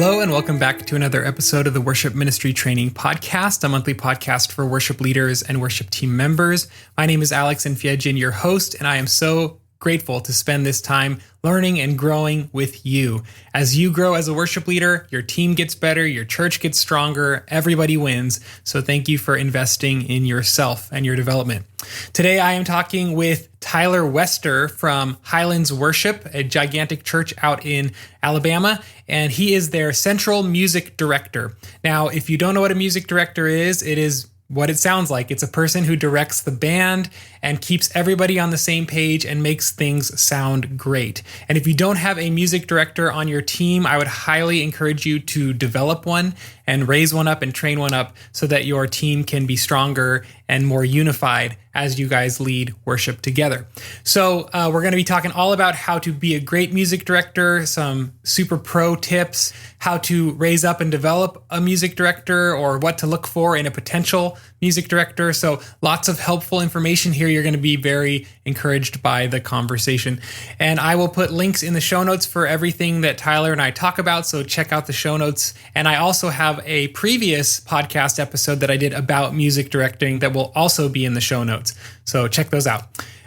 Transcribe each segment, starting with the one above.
Hello and welcome back to another episode of the Worship Ministry Training Podcast, a monthly podcast for worship leaders and worship team members. My name is Alex Nfiedjin, your host, and I am so grateful to spend this time learning and growing with you. As you grow as a worship leader, your team gets better, your church gets stronger, everybody wins. So thank you for investing in yourself and your development. Today I am talking with Tyler Wester from Highlands Worship, a gigantic church out in Alabama, and he is their central music director. Now, if you don't know what a music director is, it is what it sounds like. It's a person who directs the band and keeps everybody on the same page and makes things sound great. And if you don't have a music director on your team, I would highly encourage you to develop one and raise one up and train one up so that your team can be stronger and more unified as you guys lead worship together. So we're going to be talking all about how to be a great music director, some super pro tips, how to raise up and develop a music director, or what to look for in a potential music director. So lots of helpful information here. You're going to be very encouraged by the conversation. And I will put links in the show notes for everything that Tyler and I talk about. So check out the show notes. And I also have a previous podcast episode that I did about music directing that will also be in the show notes. So check those out.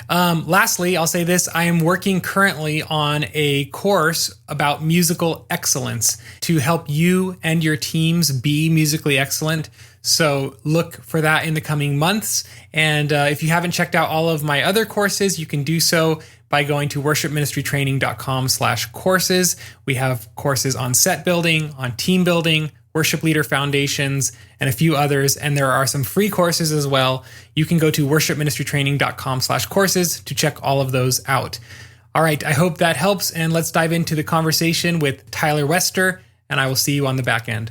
Lastly, I'll say this. I am working currently on a course about musical excellence to help you and your teams be musically excellent. So look for that in the coming months. And if you haven't checked out all of my other courses, you can do so by going to worshipministrytraining.com/courses. We have courses on set building, on team building, worship leader foundations, and a few others. And there are some free courses as well. You can go to worshipministrytraining.com/courses to check all of those out. All right, I hope that helps. And let's dive into the conversation with Tyler Wester, and I will see you on the back end.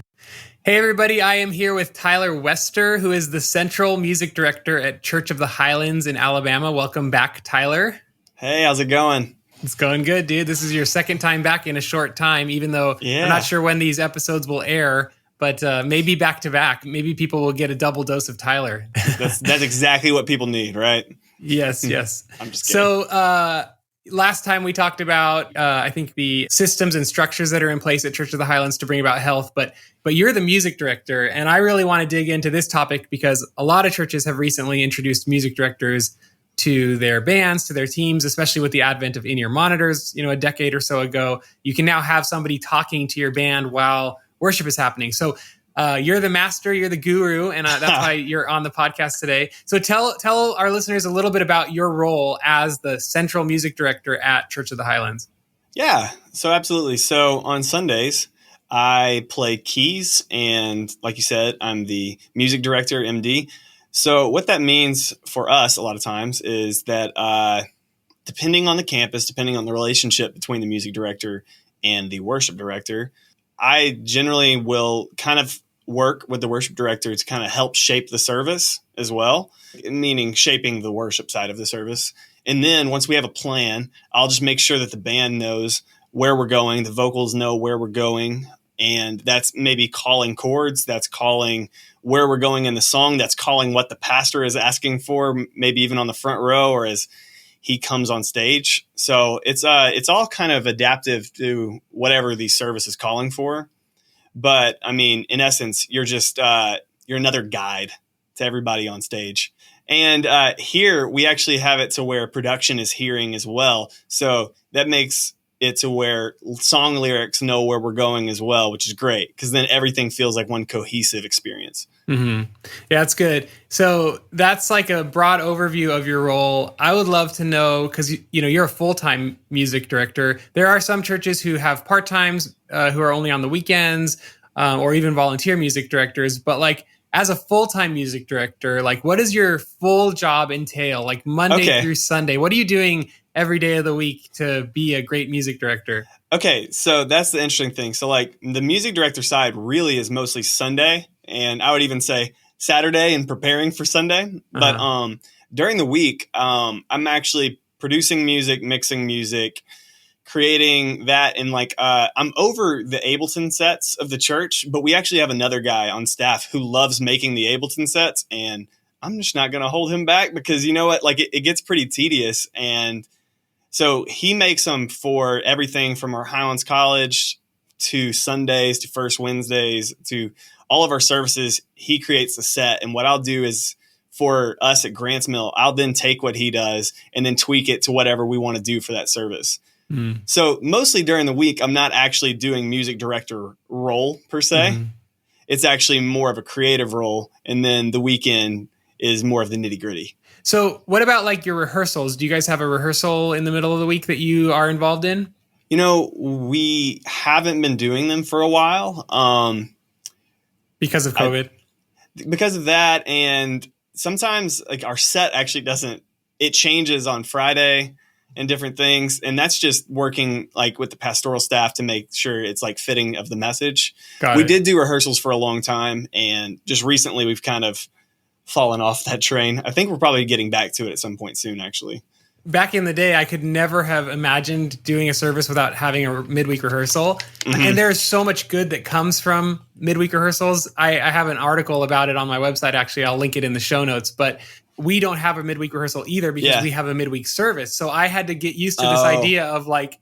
Hey everybody, I am here with Tyler Wester, who is the Central Music Director at Church of the Highlands in Alabama. Welcome back, Tyler. Hey, how's it going? It's going good, dude. This is your second time back in a short time, even though I'm not sure when these episodes will air, but maybe back to back. Maybe people will get a double dose of Tyler. That's exactly what people need, right? Yes, yes. I'm just kidding. So last time we talked about, I think, the systems and structures that are in place at Church of the Highlands to bring about health, but you're the music director, and I really want to dig into this topic because a lot of churches have recently introduced music directors to their bands, to their teams, especially with the advent of in-ear monitors, a decade or so ago. You can now have somebody talking to your band while worship is happening. So you're the master, you're the guru, and that's why you're on the podcast today. So tell our listeners a little bit about your role as the central music director at Church of the Highlands. Yeah, so absolutely. So on Sundays, I play keys, and like you said, I'm the music director, MD. So what that means for us a lot of times is that depending on the campus, depending on the relationship between the music director and the worship director, I generally will kind of work with the worship director to kind of help shape the service as well, meaning shaping the worship side of the service. And then once we have a plan, I'll just make sure that the band knows where we're going, the vocals know where we're going, and that's maybe calling chords, that's calling where we're going in the song, that's calling what the pastor is asking for, maybe even on the front row or as he comes on stage. So it's all kind of adaptive to whatever the service is calling for. But I mean, in essence, you're just you're another guide to everybody on stage. And here we actually have it to where production is hearing as well. So that makes it to where song lyrics know where we're going as well, which is great because then everything feels like one cohesive experience. Mm-hmm. Yeah, that's good. So that's like a broad overview of your role. I would love to know, because you're a full-time music director. There are some churches who have part-times who are only on the weekends or even volunteer music directors. But like as a full-time music director, like what does your full job entail? Like Monday through Sunday, what are you doing every day of the week to be a great music director? Okay, so that's the interesting thing. So like the music director side really is mostly Sunday, and I would even say Saturday and preparing for Sunday. But during the week, I'm actually producing music, mixing music, creating that, and like I'm over the Ableton sets of the church, but we actually have another guy on staff who loves making the Ableton sets, and I'm just not going to hold him back because you know what, like it gets pretty tedious. And so he makes them for everything from our Highlands College to Sundays, to First Wednesdays, to all of our services, he creates the set. And what I'll do is, for us at Grants Mill, I'll then take what he does and then tweak it to whatever we want to do for that service. So mostly during the week, I'm not actually doing music director role per se. It's actually more of a creative role. And then the weekend is more of the nitty gritty. So what about like your rehearsals? Do you guys have a rehearsal in the middle of the week that you are involved in? You know, we haven't been doing them for a while. Because of COVID? Because of that. And sometimes like our set actually it changes on Friday and different things. And that's just working like with the pastoral staff to make sure it's like fitting of the message. We did do rehearsals for a long time. And just recently we've kind of fallen off that train. I think we're probably getting back to it at some point soon, actually. Back in the day, I could never have imagined doing a service without having a midweek rehearsal. And there's so much good that comes from midweek rehearsals. I have an article about it on my website. Actually, I'll link it in the show notes. But we don't have a midweek rehearsal either because we have a midweek service. So I had to get used to this idea of like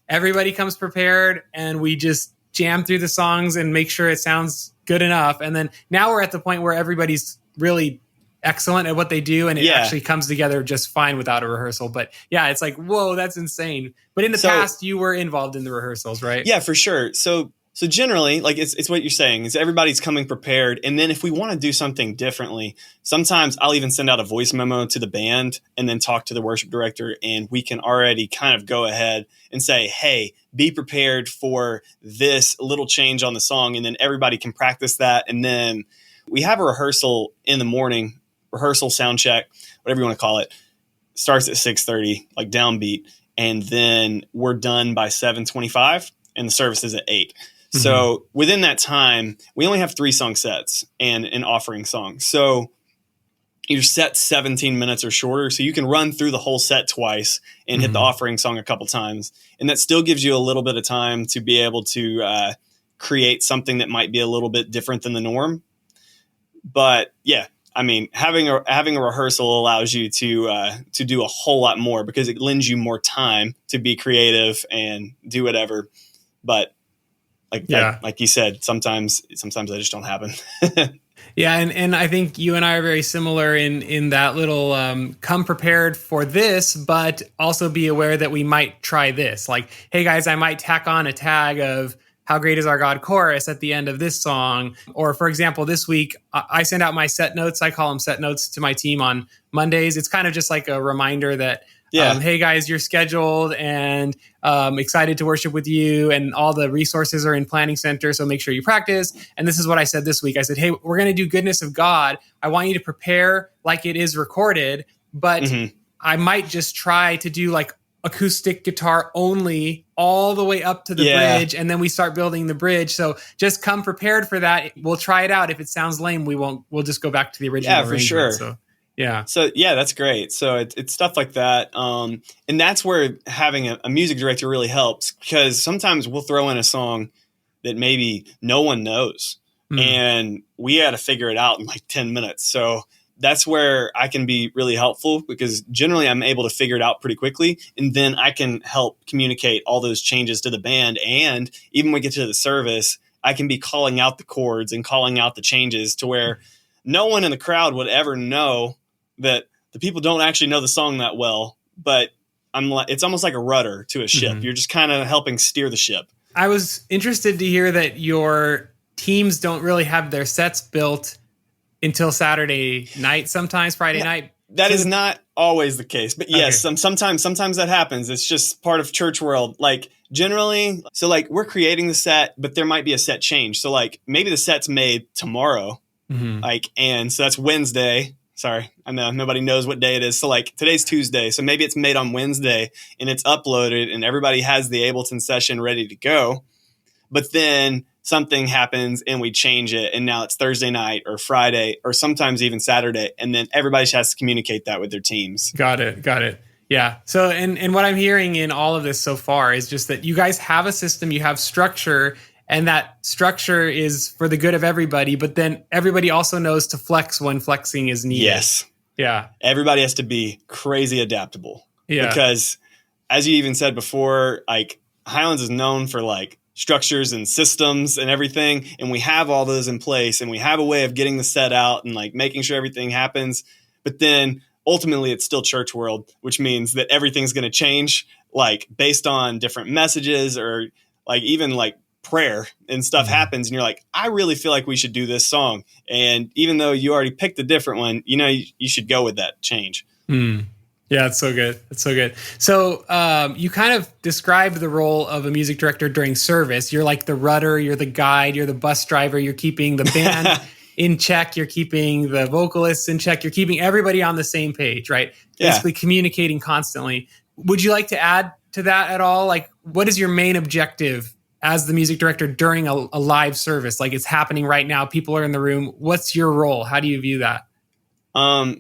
everybody comes prepared and we just jam through the songs and make sure it sounds good enough. And then now we're at the point where everybody's really excellent at what they do, and it actually comes together just fine without a rehearsal. But yeah, it's like, whoa, that's insane. But in the past, you were involved in the rehearsals, right? Yeah, for sure. So generally, like it's what you're saying is everybody's coming prepared. And then if we want to do something differently, sometimes I'll even send out a voice memo to the band and then talk to the worship director, and we can already kind of go ahead and say, hey, be prepared for this little change on the song. And then everybody can practice that. And then we have a rehearsal in the morning. Rehearsal, sound check, whatever you want to call it, starts at 6:30, like downbeat, and then we're done by 7:25, and the service is at 8. So within that time, we only have 3 song sets and an offering song. So your set's 17 minutes or shorter, so you can run through the whole set twice and hit the offering song a couple times, and that still gives you a little bit of time to be able to create something that might be a little bit different than the norm. But yeah. I mean, having a rehearsal allows you to do a whole lot more because it lends you more time to be creative and do whatever. But like you said, sometimes they just don't happen. Yeah, and I think you and I are very similar in that little come prepared for this, but also be aware that we might try this. Like, hey guys, I might tack on a tag of how great is our God chorus at the end of this song. Or for example, this week, I send out my set notes. I call them set notes to my team on Mondays. It's kind of just like a reminder that, hey guys, you're scheduled and excited to worship with you. And all the resources are in Planning Center. So make sure you practice. And this is what I said this week. I said, hey, we're going to do Goodness of God. I want you to prepare like it is recorded, but I might just try to do like acoustic guitar only all the way up to the bridge, and then we start building the bridge. So just come prepared for that. We'll try it out. If it sounds lame, we'll just go back to the original arrangement. For sure. So that's great. So it's stuff like that. And that's where having a music director really helps, because sometimes we'll throw in a song that maybe no one knows and we had to figure it out in like 10 minutes. So that's where I can be really helpful, because generally I'm able to figure it out pretty quickly. And then I can help communicate all those changes to the band. And even when we get to the service, I can be calling out the chords and calling out the changes to where no one in the crowd would ever know that the people don't actually know the song that well. But it's almost like a rudder to a ship. You're just kind of helping steer the ship. I was interested to hear that your teams don't really have their sets built until Saturday night, sometimes Friday night. That is not always the case, but yes, sometimes that happens. It's just part of church world. Like generally, so like we're creating the set, but there might be a set change. So like maybe the set's made tomorrow, and so that's Wednesday. Sorry, I know nobody knows what day it is. So like today's Tuesday, so maybe it's made on Wednesday and it's uploaded and everybody has the Ableton session ready to go. But then something happens and we change it, and now it's Thursday night or Friday or sometimes even Saturday, and then everybody has to communicate that with their teams. Got it. Yeah. So, and what I'm hearing in all of this so far is just that you guys have a system, you have structure, and that structure is for the good of everybody, but then everybody also knows to flex when flexing is needed. Yes. Yeah. Everybody has to be crazy adaptable. Yeah. Because as you even said before, like Highlands is known for like structures and systems and everything. And we have all those in place and we have a way of getting the set out and like making sure everything happens. But then ultimately it's still church world, which means that everything's going to change like based on different messages or like even like prayer and stuff happens. And you're like, I really feel like we should do this song. And even though you already picked a different one, you know, you should go with that change. Yeah, it's so good. It's so good. So you kind of described the role of a music director during service. You're like the rudder, you're the guide, you're the bus driver, you're keeping the band in check, you're keeping the vocalists in check, you're keeping everybody on the same page, right? Yeah. Basically communicating constantly. Would you like to add to that at all? Like, what is your main objective as the music director during a live service? Like, it's happening right now, people are in the room. What's your role? How do you view that? I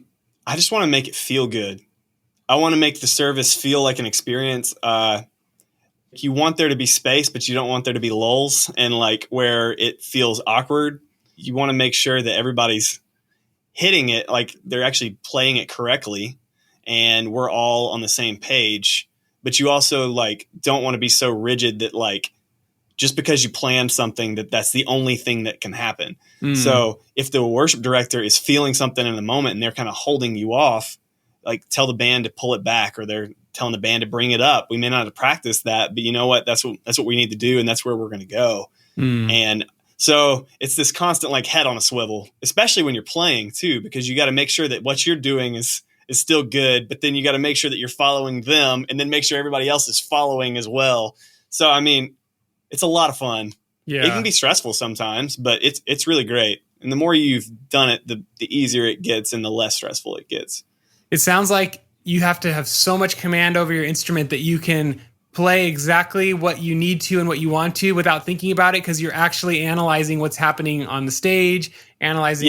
just want to make it feel good. I want to make the service feel like an experience. You want there to be space, but you don't want there to be lulls and like where it feels awkward. You want to make sure that everybody's hitting it, like they're actually playing it correctly and we're all on the same page. But you also like don't want to be so rigid that like just because you planned something that's the only thing that can happen. So if the worship director is feeling something in the moment and they're kind of holding you off, like tell the band to pull it back, or they're telling the band to bring it up. We may not have practiced that, but you know what? That's what we need to do. And that's where we're going to go. And so it's this constant like head on a swivel, especially when you're playing too, because you got to make sure that what you're doing is still good, but then you got to make sure that you're following them and then make sure everybody else is following as well. So, I mean, it's a lot of fun. Yeah. It can be stressful sometimes, but it's really great. And the more you've done it, the easier it gets and the less stressful it gets. It sounds like you have to have so much command over your instrument that you can play exactly what you need to and what you want to without thinking about it, because you're actually analyzing what's happening on the stage, analyzing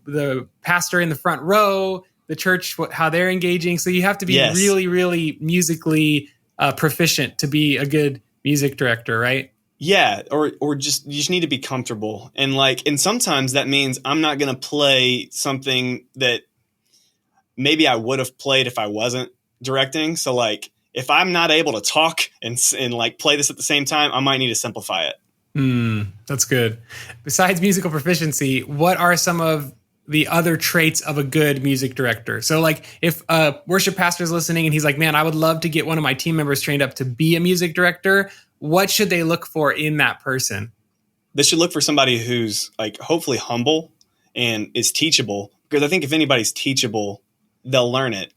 the pastor in the front row, the church, how they're engaging. So you have to be really, really musically proficient to be a good music director, right? Yeah, or you just need to be comfortable. And sometimes that means I'm not going to play something that maybe I would have played if I wasn't directing. So like if I'm not able to talk and like play this at the same time, I might need to simplify it. That's good. Besides musical proficiency, what are some of the other traits of a good music director? So like if a worship pastor is listening and he's like, man, I would love to get one of my team members trained up to be a music director, what should they look for in that person? They should look for somebody who's like hopefully humble and is teachable, because I think if anybody's teachable, they'll learn it.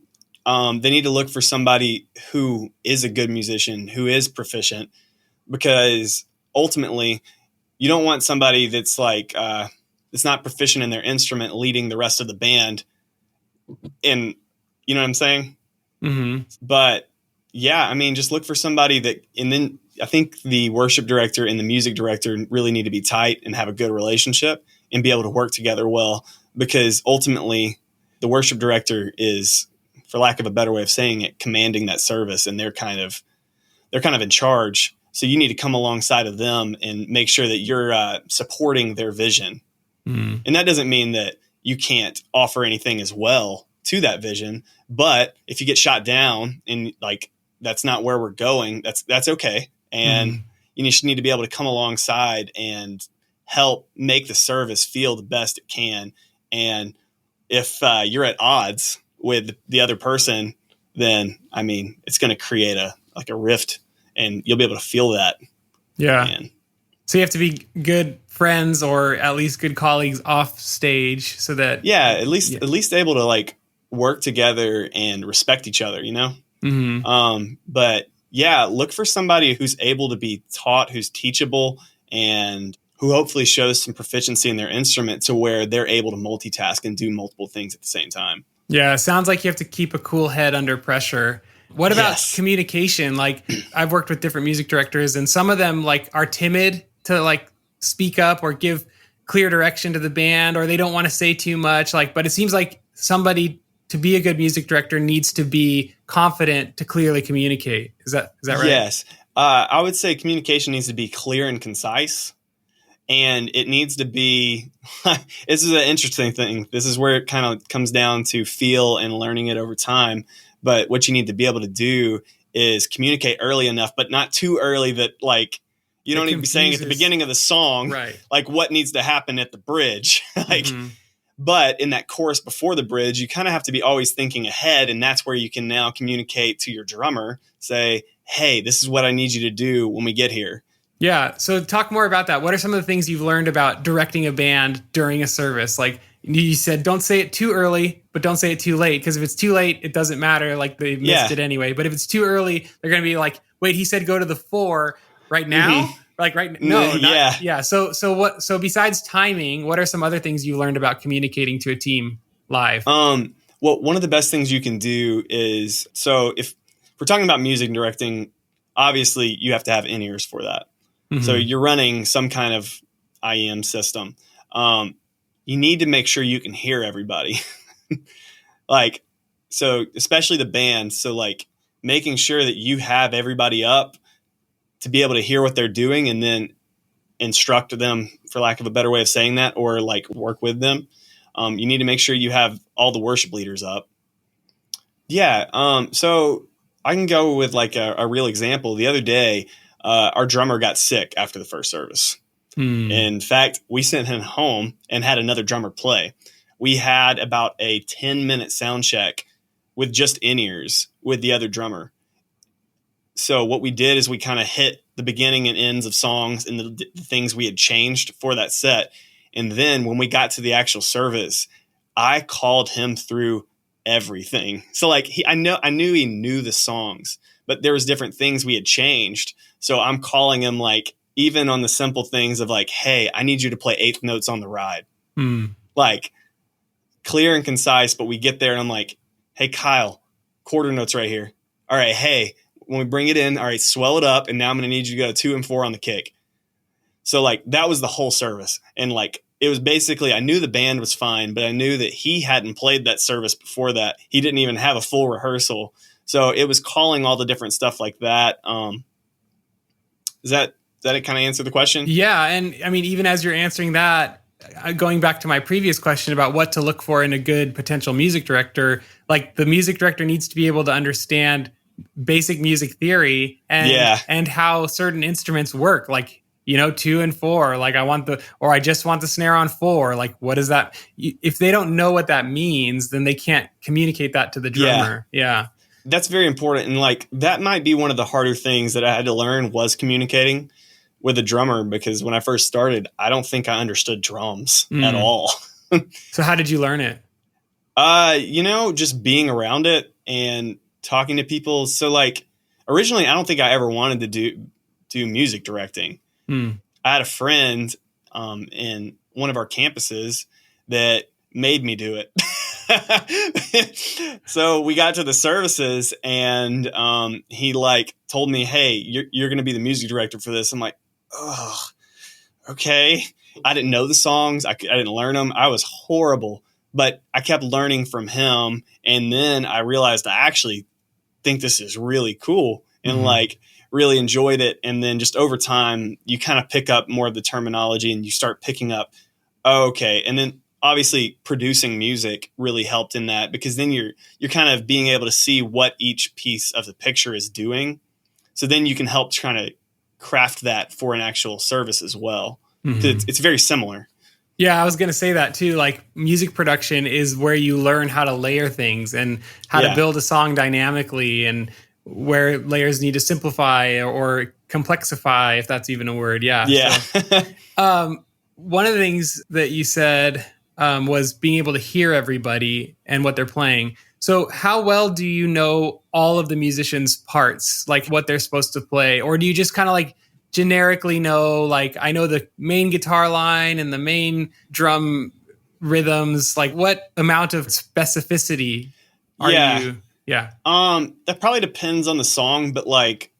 They need to look for somebody who is a good musician, who is proficient, because ultimately you don't want somebody that's like that's not proficient in their instrument leading the rest of the band. And you know what I'm saying? But yeah, I mean, just look for somebody that, and then I think the worship director and the music director really need to be tight and have a good relationship and be able to work together well, because ultimately the worship director is, for lack of a better way of saying it, commanding that service, and they're kind of in charge. So you need to come alongside of them and make sure that you're supporting their vision. And that doesn't mean that you can't offer anything as well to that vision. But if you get shot down and like, that's not where we're going, that's okay. And you just need to be able to come alongside and help make the service feel the best it can. And if you're at odds with the other person, then I mean, it's going to create a rift, and you'll be able to feel that. Yeah. So you have to be good friends, or at least good colleagues off stage, so that at least able to like work together and respect each other, you know? But yeah, look for somebody who's able to be taught, who's teachable, and who hopefully shows some proficiency in their instrument to where they're able to multitask and do multiple things at the same time. Yeah, sounds like you have to keep a cool head under pressure. What about communication? Like I've worked with different music directors, and some of them like are timid to like speak up or give clear direction to the band, or they don't want to say too much. But it seems like somebody to be a good music director needs to be confident to clearly communicate. Is that right? Yes. I would say communication needs to be clear and concise. And it needs to be, this is an interesting thing. This is where it kind of comes down to feel and learning it over time. But what you need to be able to do is communicate early enough, but not too early that like You don't need to be saying at the beginning of the song, right, like what needs to happen at the bridge. Like, but in that chorus before the bridge, you kind of have to be always thinking ahead. And that's where you can now communicate to your drummer, say, hey, this is what I need you to do when we get here. Yeah. So talk more about that. What are some of the things you've learned about directing a band during a service? Like you said, don't say it too early, but don't say it too late. Because if it's too late, it doesn't matter. Like they missed it anyway. But if it's too early, they're going to be like, wait, he said go to the 4 right now? Like right? No. Yeah. So besides timing, what are some other things you learned about communicating to a team live? Well, one of the best things you can do is, so if we're talking about music directing, obviously you have to have in-ears for that. So you're running some kind of IEM system. You need to make sure you can hear everybody. Like, so especially the band. So like making sure that you have everybody up to be able to hear what they're doing and then instruct them, for lack of a better way of saying that, or like work with them. You need to make sure you have all the worship leaders up. Yeah. So I can go with like a real example. The other day, our drummer got sick after the first service. In fact, we sent him home and had another drummer play. We had about a 10-minute sound check with just in-ears with the other drummer. So what we did is we kind of hit the beginning and ends of songs and the things we had changed for that set. And then when we got to the actual service, I called him through everything. So like I knew he knew the songs, but there was different things we had changed. So I'm calling him like, even on the simple things of like, hey, I need you to play eighth notes on the ride. Like clear and concise, but we get there and I'm like, hey, Kyle, quarter notes right here. All right. Hey, when we bring it in, all right, swell it up. And now I'm going to need you to go 2 and 4 on the kick. So like that was the whole service. And like, it was basically, I knew the band was fine, but I knew that he hadn't played that service before that. He didn't even have a full rehearsal. So it was calling all the different stuff like that. Does that kind of answer the question? Yeah. And I mean, even as you're answering that, going back to my previous question about what to look for in a good potential music director, like the music director needs to be able to understand basic music theory and how certain instruments work. Like, 2 and 4, like I just want the snare on 4. Like, what is that? If they don't know what that means, then they can't communicate that to the drummer. Yeah. That's very important. And like, that might be one of the harder things that I had to learn was communicating with a drummer, because when I first started, I don't think I understood drums at all. So how did you learn it? Just being around it and talking to people. So like originally, I don't think I ever wanted to do music directing. I had a friend in one of our campuses that made me do it. So we got to the services and he like told me, hey, you're going to be the music director for this. I'm like, oh, okay. I didn't know the songs. I didn't learn them. I was horrible, but I kept learning from him. And then I realized I actually think this is really cool and like really enjoyed it. And then just over time, you kind of pick up more of the terminology and you start picking up, okay. And then obviously producing music really helped in that, because then you're kind of being able to see what each piece of the picture is doing. So then you can help kind of craft that for an actual service as well. It's very similar. Yeah, I was going to say that too. Like music production is where you learn how to layer things and how to build a song dynamically, and where layers need to simplify or complexify, if that's even a word. Yeah. So, one of the things that you said was being able to hear everybody and what they're playing. So how well do you know all of the musicians' parts, like what they're supposed to play? Or do you just kind of like generically know, like, I know the main guitar line and the main drum rhythms? Like, what amount of specificity are you? Yeah. That probably depends on the song, but like,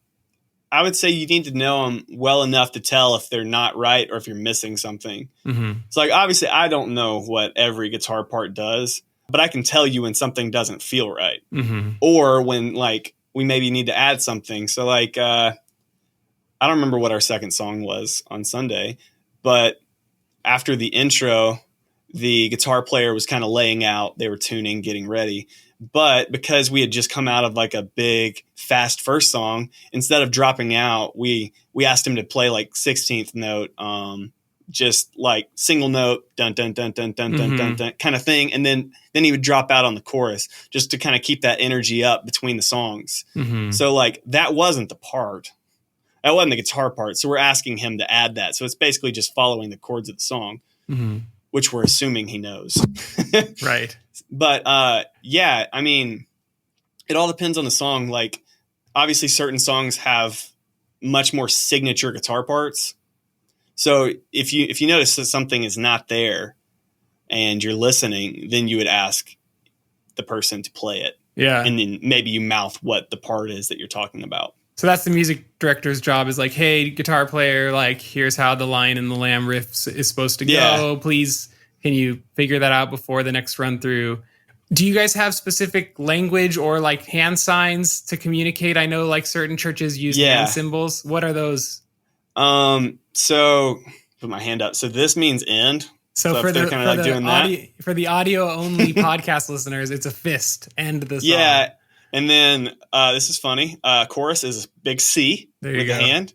I would say you need to know them well enough to tell if they're not right or if you're missing something. So like, obviously I don't know what every guitar part does, but I can tell you when something doesn't feel right or when like we maybe need to add something. So like, I don't remember what our second song was on Sunday, but after the intro, the guitar player was kind of laying out, they were tuning, getting ready. But because we had just come out of like a big fast first song, instead of dropping out, we asked him to play like 16th note, just like single note, dun dun dun dun dun dun dun dun kind of thing, and then he would drop out on the chorus just to kind of keep that energy up between the songs. So like that wasn't the part. That wasn't the guitar part. So we're asking him to add that. So it's basically just following the chords of the song, which we're assuming he knows. Right. But yeah, I mean, it all depends on the song. Like, obviously, certain songs have much more signature guitar parts. So if you notice that something is not there and you're listening, then you would ask the person to play it. Yeah. And then maybe you mouth what the part is that you're talking about. So that's the music director's job, is like, hey, guitar player, like, here's how the Lion and the Lamb riff is supposed to go. Please, can you figure that out before the next run through? Do you guys have specific language or like hand signs to communicate? I know like certain churches use hand symbols. What are those? So put my hand up. So this means end. So for the, kind of like doing for the audio only podcast listeners, it's a fist, end the song. Yeah. And then this is funny. Chorus is a big C with a hand.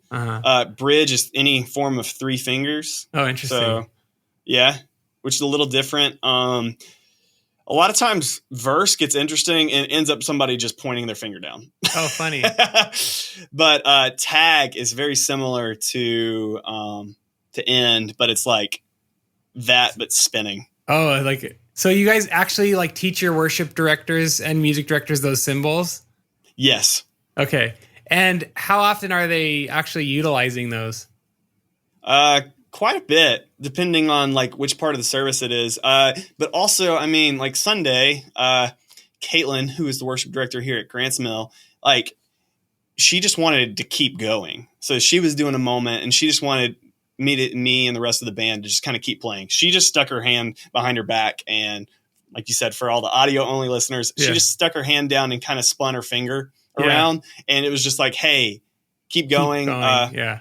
Bridge is any form of 3 fingers. Oh, interesting. So, yeah, which is a little different. A lot of times verse gets interesting and ends up somebody just pointing their finger down. Oh, funny. But tag is very similar to end, but it's like that, but spinning. Oh, like so you guys actually like teach your worship directors and music directors those symbols? Yes. Okay. And how often are they actually utilizing those? Quite a bit, depending on like which part of the service it is. But also, I mean, like Sunday, Caitlin, who is the worship director here at Grants Mill, like she just wanted to keep going. So she was doing a moment and she just wanted me and the rest of the band to just kind of keep playing. She just stuck her hand behind her back, and like you said, for all the audio only listeners, she just stuck her hand down and kind of spun her finger around, and it was just like, hey, keep going. A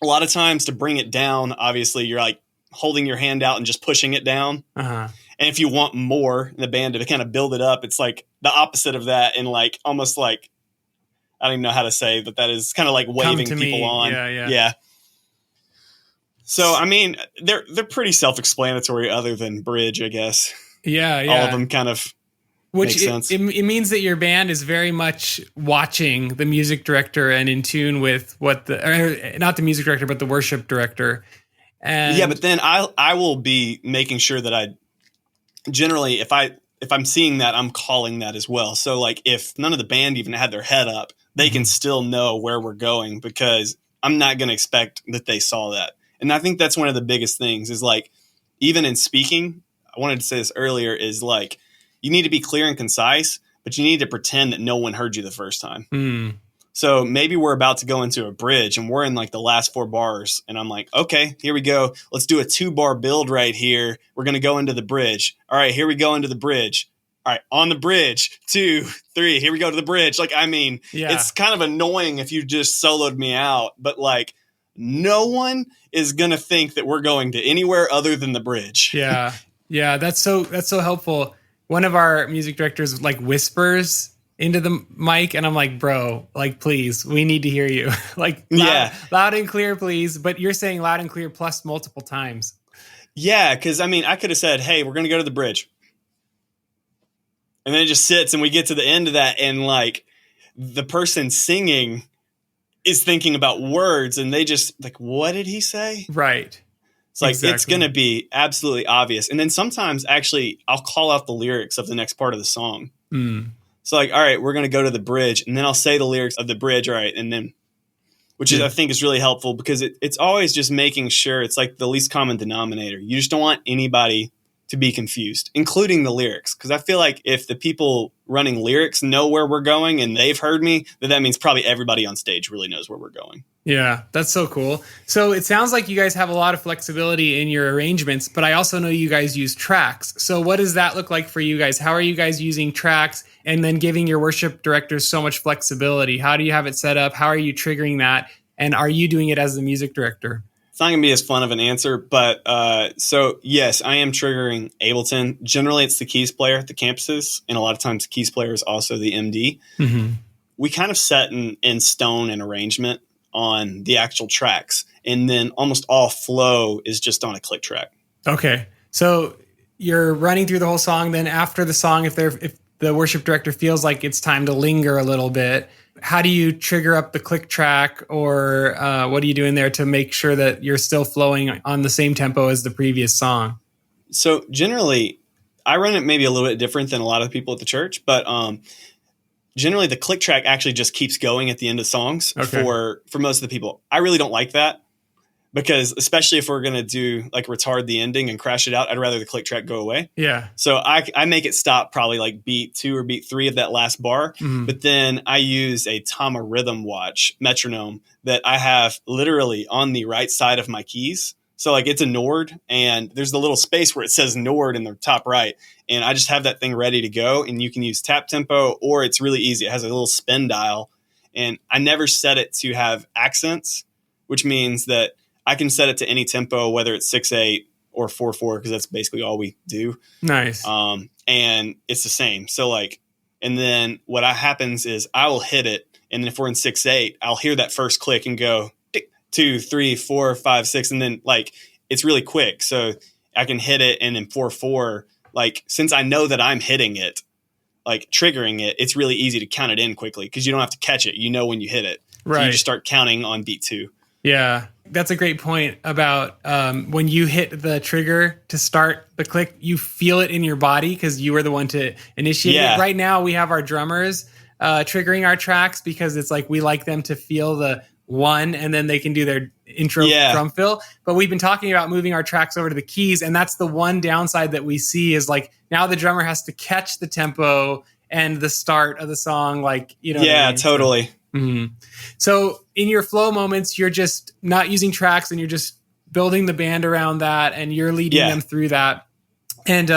lot of times to bring it down, obviously you're like holding your hand out and just pushing it down. And if you want more in the band to kind of build it up, it's like the opposite of that, and like almost like, I don't even know how to say that is kind of like waving people on. Yeah. So, I mean, they're pretty self-explanatory other than bridge, I guess. Yeah. All of them kind of make sense. It means that your band is very much watching the music director and in tune with what not the music director, but the worship director. And yeah, but then I will be making sure that I generally, if I'm seeing that, I'm calling that as well. So, like, if none of the band even had their head up, they can still know where we're going, because I'm not going to expect that they saw that. And I think that's one of the biggest things is like, even in speaking, I wanted to say this earlier, is like, you need to be clear and concise, but you need to pretend that no one heard you the first time. So maybe we're about to go into a bridge and we're in like the last 4 bars. And I'm like, okay, here we go. Let's do a 2-bar build right here. We're going to go into the bridge. All right, here we go into the bridge. All right, on the bridge, 2, 3, here we go to the bridge. Like, I mean, it's kind of annoying if you just soloed me out, but like, no one is going to think that we're going to anywhere other than the bridge. Yeah. That's so helpful. One of our music directors like whispers into the mic, and I'm like, bro, like, please, we need to hear you. Like, loud and clear, please. But you're saying loud and clear plus multiple times. Yeah. Cause I mean, I could have said, hey, we're going to go to the bridge. And then it just sits and we get to the end of that. And like the person singing is thinking about words, and they just like, what did he say? Right. It's like, it's going to be absolutely obvious. And then sometimes actually I'll call out the lyrics of the next part of the song. So like, all right, we're going to go to the bridge, and then I'll say the lyrics of the bridge. All right. And then, which is, I think is really helpful, because it's always just making sure it's like the least common denominator. You just don't want anybody to be confused, including the lyrics. Because I feel like if the people running lyrics know where we're going and they've heard me, then that means probably everybody on stage really knows where we're going. Yeah, that's so cool. So it sounds like you guys have a lot of flexibility in your arrangements, but I also know you guys use tracks. So what does that look like for you guys? How are you guys using tracks and then giving your worship directors so much flexibility? How do you have it set up? How are you triggering that? And are you doing it as the music director? not going to be as fun of an answer, but so yes, I am triggering Ableton. Generally, it's the keys player at the campuses, and a lot of times the keys player is also the MD. Mm-hmm. We kind of set in stone an arrangement on the actual tracks, and then almost all flow is just on a click track. Okay, so you're running through the whole song. Then after the song, if the worship director feels like it's time to linger a little bit, how do you trigger up the click track, or what are you doing there to make sure that you're still flowing on the same tempo as the previous song? So generally, I run it maybe a little bit different than a lot of people at the church, but generally the click track actually just keeps going at the end of songs for most of the people. I really don't like that, because especially if we're going to do like retard the ending and crash it out, I'd rather the click track go away. Yeah. So I make it stop probably like beat 2 or beat 3 of that last bar. Mm-hmm. But then I use a Tama rhythm watch metronome that I have literally on the right side of my keys. So like it's a Nord, and there's the little space where it says Nord in the top right. And I just have that thing ready to go, and you can use tap tempo, or it's really easy. It has a little spin dial, and I never set it to have accents, which means that I can set it to any tempo, whether it's 6/8 or 4/4, because that's basically all we do. Nice. And it's the same. So like, and then what happens is I will hit it, and then if we're in 6/8, I'll hear that first click and go 2, 3, 4, 5, 6, and then like it's really quick. So I can hit it, and in 4/4, like since I know that I'm hitting it, like triggering it, it's really easy to count it in quickly because you don't have to catch it. You know when you hit it. Right. So you just start counting on beat 2. Yeah, that's a great point about when you hit the trigger to start the click, you feel it in your body because you were the one to initiate it. Right now, we have our drummers triggering our tracks because it's like we like them to feel the 1, and then they can do their intro drum fill. But we've been talking about moving our tracks over to the keys, and that's the one downside that we see is like now the drummer has to catch the tempo and the start of the song, like, you know. Yeah, I mean? Totally. Mm-hmm. So in your flow moments, you're just not using tracks, and you're just building the band around that, and you're leading them through that. And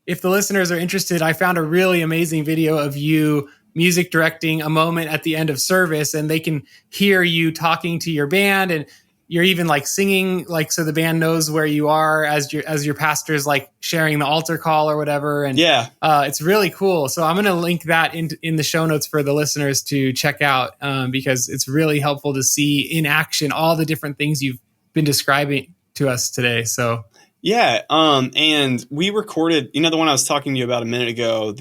if the listeners are interested, I found a really amazing video of you music directing a moment at the end of service, and they can hear you talking to your band, and you're even like singing, like, so the band knows where you are as your pastor's like sharing the altar call or whatever. And it's really cool. So I'm going to link that in the show notes for the listeners to check out, because it's really helpful to see in action all the different things you've been describing to us today. So yeah. And we recorded, the one I was talking to you about a minute ago,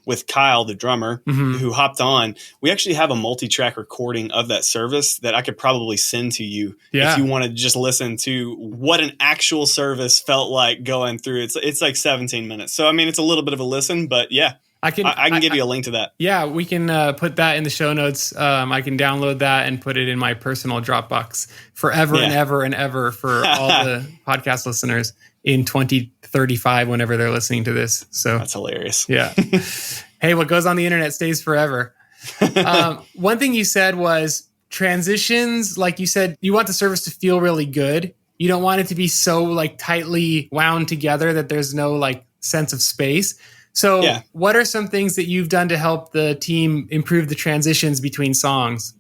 with Kyle, the drummer, who hopped on. We actually have a multi-track recording of that service that I could probably send to you if you wanted to just listen to what an actual service felt like going through. It's like 17 minutes. So, I mean, it's a little bit of a listen, but yeah. I can give you a link to that. Yeah, we can put that in the show notes. I can download that and put it in my personal Dropbox forever and ever and ever for all the podcast listeners in 2035, whenever they're listening to this. So that's hilarious. Yeah. Hey, what goes on the internet stays forever. One thing you said was transitions. Like you said, you want the service to feel really good. You don't want it to be so like tightly wound together that there's no like sense of space. So what are some things that you've done to help the team improve the transitions between songs?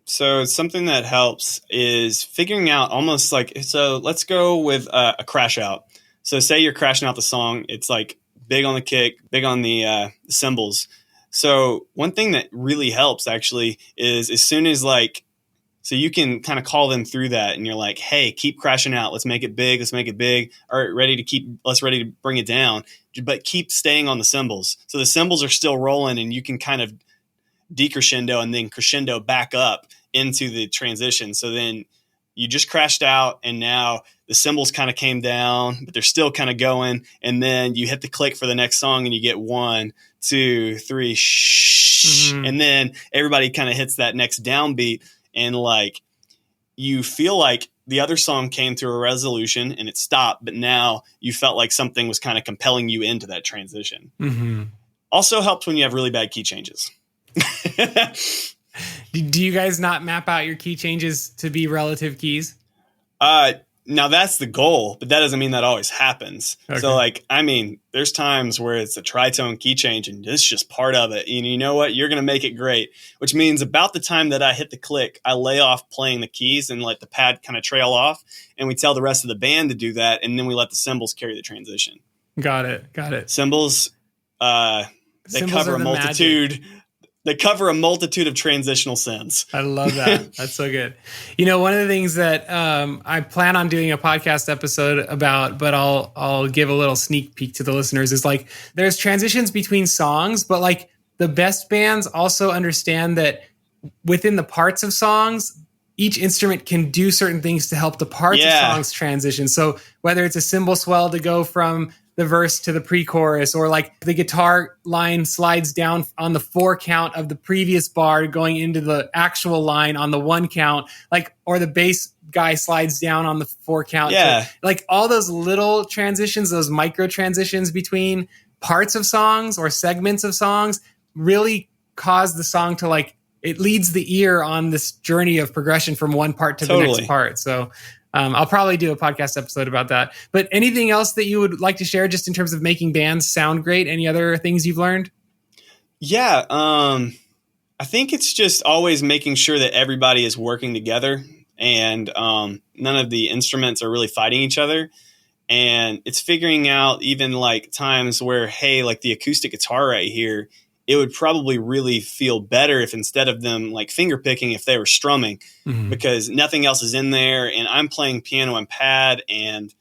So something that helps is figuring out almost like, so let's go with a crash out. So say you're crashing out the song. It's like big on the kick, big on the cymbals. So one thing that really helps actually is as soon as like, so you can kind of call them through that, and you're like, hey, keep crashing out. Let's make it big. Let's make it big. All right, ready to bring it down, but keep staying on the cymbals. So the cymbals are still rolling, and you can kind of decrescendo and then crescendo back up into the transition. So then you just crashed out, and now the cymbals kind of came down, but they're still kind of going. And then you hit the click for the next song, and you get 1, 2, 3, and then everybody kind of hits that next downbeat. And like, you feel like the other song came to a resolution and it stopped, but now you felt like something was kind of compelling you into that transition. Also helps when you have really bad key changes. Do you guys not map out your key changes to be relative keys? Now that's the goal, but that doesn't mean that always happens. Okay. So like, I mean, there's times where it's a tritone key change and it's just part of it. And you know what? You're going to make it great, which means about the time that I hit the click, I lay off playing the keys and let the pad kind of trail off. And we tell the rest of the band to do that. And then we let the cymbals carry the transition. Got it. Cymbals, they Cymbals cover are a the multitude. magic. They cover a multitude of transitional sins. I love that. That's so good. You know, one of the things that I plan on doing a podcast episode about, but I'll give a little sneak peek to the listeners, is like there's transitions between songs, but like the best bands also understand that within the parts of songs, each instrument can do certain things to help the parts of songs transition. So whether it's a cymbal swell to go from the verse to the pre-chorus, or like the guitar line slides down on the 4 count of the previous bar going into the actual line on the 1 count, like, or the bass guy slides down on the 4 count. Yeah. Like all those little transitions, those micro transitions between parts of songs or segments of songs really cause the song to like, it leads the ear on this journey of progression from one part to the next part. So I'll probably do a podcast episode about that. But anything else that you would like to share just in terms of making bands sound great? Any other things you've learned? Yeah. I think it's just always making sure that everybody is working together and none of the instruments are really fighting each other. And it's figuring out even like times where, hey, like the acoustic guitar right here, it would probably really feel better if instead of them like finger picking, if they were strumming, because nothing else is in there. And I'm playing piano and pad and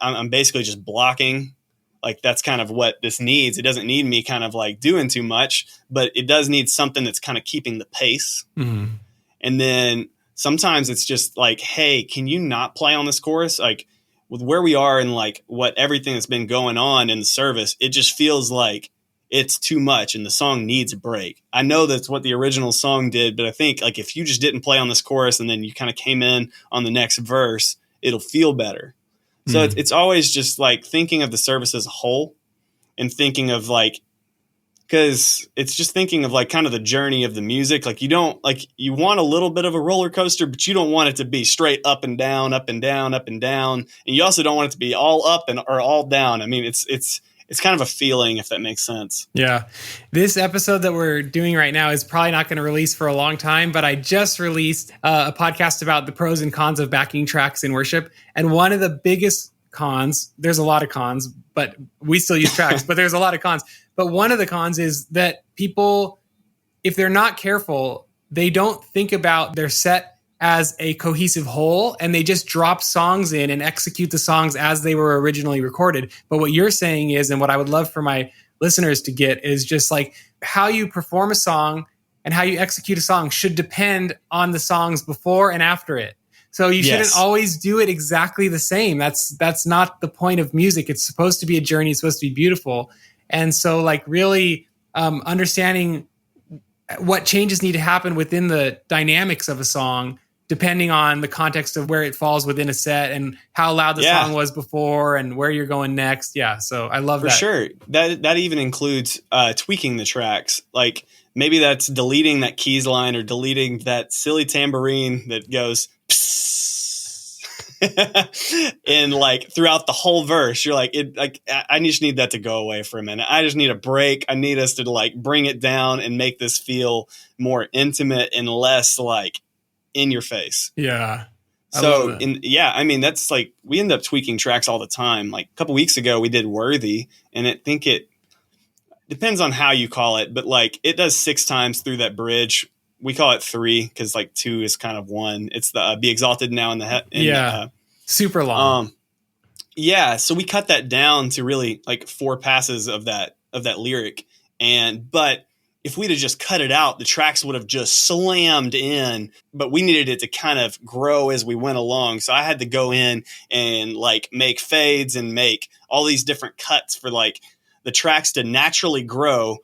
I'm basically just blocking. Like that's kind of what this needs. It doesn't need me kind of like doing too much, but it does need something that's kind of keeping the pace. And then sometimes it's just like, hey, can you not play on this chorus? Like with where we are and like what everything that's been going on in the service, it just feels like it's too much and the song needs a break. I know that's what the original song did, but I think like if you just didn't play on this chorus and then you kind of came in on the next verse, it'll feel better. So it's always just like thinking of the service as a whole and thinking of like, because it's just thinking of like kind of the journey of the music. Like you don't like, you want a little bit of a roller coaster, but you don't want it to be straight up and down, up and down, up and down. And you also don't want it to be all up and or all down. I mean, it's kind of a feeling, if that makes sense. Yeah. This episode that we're doing right now is probably not going to release for a long time, but I just released a podcast about the pros and cons of backing tracks in worship. And one of the biggest cons, there's a lot of cons, but we still use tracks, but there's a lot of cons. But one of the cons is that people, if they're not careful, they don't think about their set as a cohesive whole, and they just drop songs in and execute the songs as they were originally recorded. But what you're saying is, and what I would love for my listeners to get, is just like how you perform a song and how you execute a song should depend on the songs before and after it. So you shouldn't always do it exactly the same. That's not the point of music. It's supposed to be a journey. It's supposed to be beautiful. And so like really understanding what changes need to happen within the dynamics of a song, depending on the context of where it falls within a set and how loud the song was before and where you're going next. Yeah. So I love that. For sure. That even includes tweaking the tracks. Like maybe that's deleting that keys line or deleting that silly tambourine that goes and like throughout the whole verse, you're like, I just need that to go away for a minute. I just need a break. I need us to like bring it down and make this feel more intimate and less like in your face. Yeah. So I mean, that's like, we end up tweaking tracks all the time. Like a couple weeks ago we did Worthy, and I think it depends on how you call it, but like it does 6 times through that bridge. We call it 3 because like 2 is kind of 1. It's the Be Exalted Now in the super long. So we cut that down to really like 4 passes of that lyric, but if we'd have just cut it out, the tracks would have just slammed in, but we needed it to kind of grow as we went along. So I had to go in and like make fades and make all these different cuts for like the tracks to naturally grow,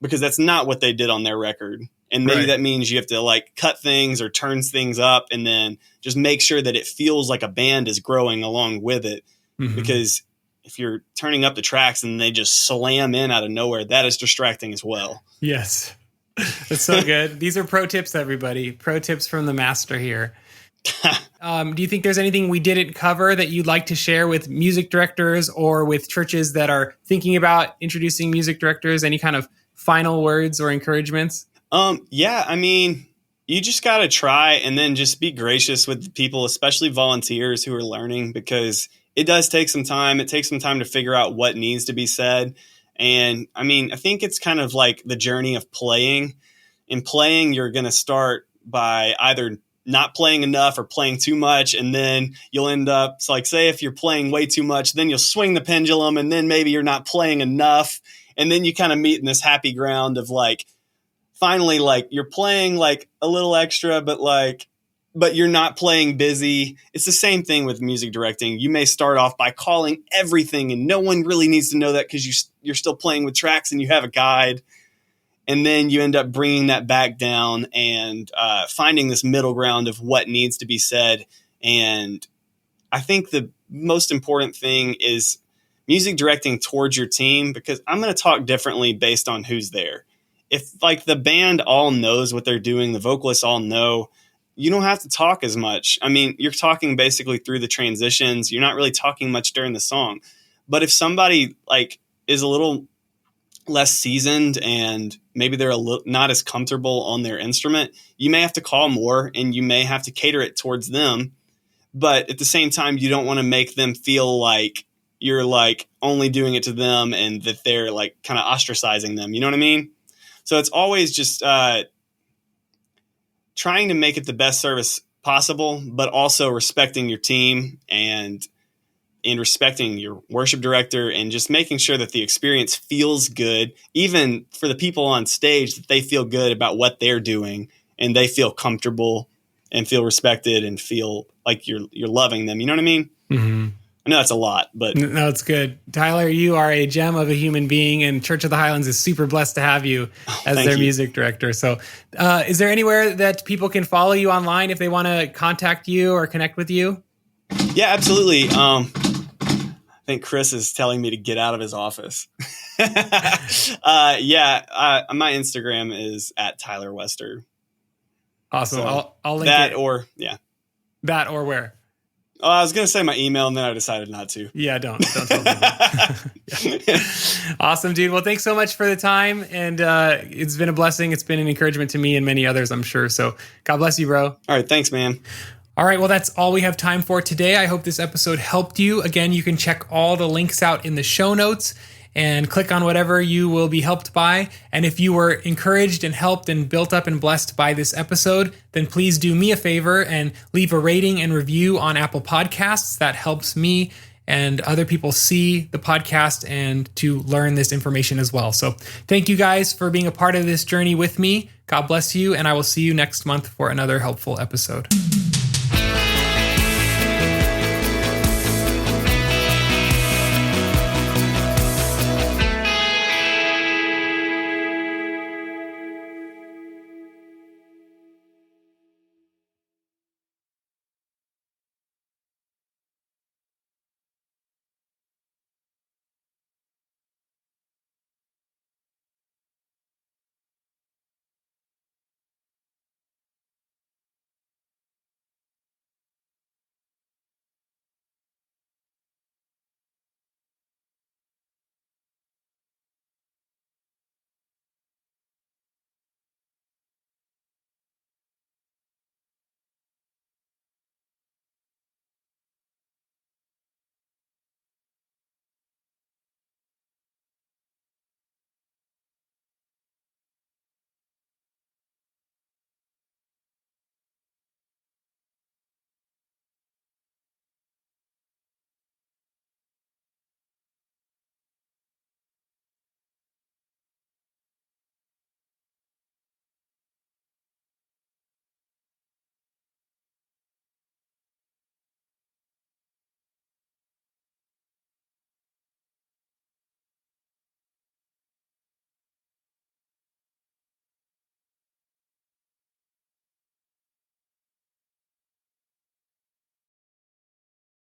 because that's not what they did on their record. And maybe that means you have to like cut things or turn things up and then just make sure that it feels like a band is growing along with it. Because if you're turning up the tracks and they just slam in out of nowhere, that is distracting as well. Yes. That's so good. These are pro tips, everybody. Pro tips from the master here. Do you think there's anything we didn't cover that you'd like to share with music directors or with churches that are thinking about introducing music directors? Any kind of final words or encouragements? Yeah, I mean, you just got to try and then just be gracious with the people, especially volunteers who are learning, because it does take some time. It takes some time to figure out what needs to be said. And I mean, I think it's kind of like the journey of playing. In playing, you're going to start by either not playing enough or playing too much. And then you'll end up, it's like, say, if you're playing way too much, then you'll swing the pendulum and then maybe you're not playing enough. And then you kind of meet in this happy ground of like, finally, like you're playing like a little extra, but you're not playing busy. It's the same thing with music directing. You may start off by calling everything and no one really needs to know that because you're still playing with tracks and you have a guide. And then you end up bringing that back down and finding this middle ground of what needs to be said. And I think the most important thing is music directing towards your team, because I'm going to talk differently based on who's there. If like the band all knows what they're doing, the vocalists all know, you don't have to talk as much. I mean, you're talking basically through the transitions. You're not really talking much during the song. But if somebody like is a little less seasoned and maybe they're not as comfortable on their instrument, you may have to call more and you may have to cater it towards them. But at the same time, you don't want to make them feel like you're like only doing it to them and that they're like kind of ostracizing them. You know what I mean? So it's always just trying to make it the best service possible, but also respecting your team and respecting your worship director and just making sure that the experience feels good, even for the people on stage, that they feel good about what they're doing and they feel comfortable and feel respected and feel like you're loving them. You know what I mean? Mm-hmm. I know that's a lot, but no, it's good. Tyler, you are a gem of a human being, and Church of the Highlands is super blessed to have you as their music director. So is there anywhere that people can follow you online if they want to contact you or connect with you? Yeah, absolutely. I think Chris is telling me to get out of his office. My Instagram is @TylerWester. Awesome. So I'll link that it. That or where? Oh, I was going to say my email, and then I decided not to. Yeah, don't tell people. Yeah. Awesome, dude. Well, thanks so much for the time, and it's been a blessing. It's been an encouragement to me and many others, I'm sure. So God bless you, bro. All right, thanks, man. All right, well, that's all we have time for today. I hope this episode helped you. Again, you can check all the links out in the show notes and click on whatever you will be helped by. And if you were encouraged and helped and built up and blessed by this episode, then please do me a favor and leave a rating and review on Apple Podcasts. That helps me and other people see the podcast and to learn this information as well. So thank you guys for being a part of this journey with me. God bless you, and I will see you next month for another helpful episode.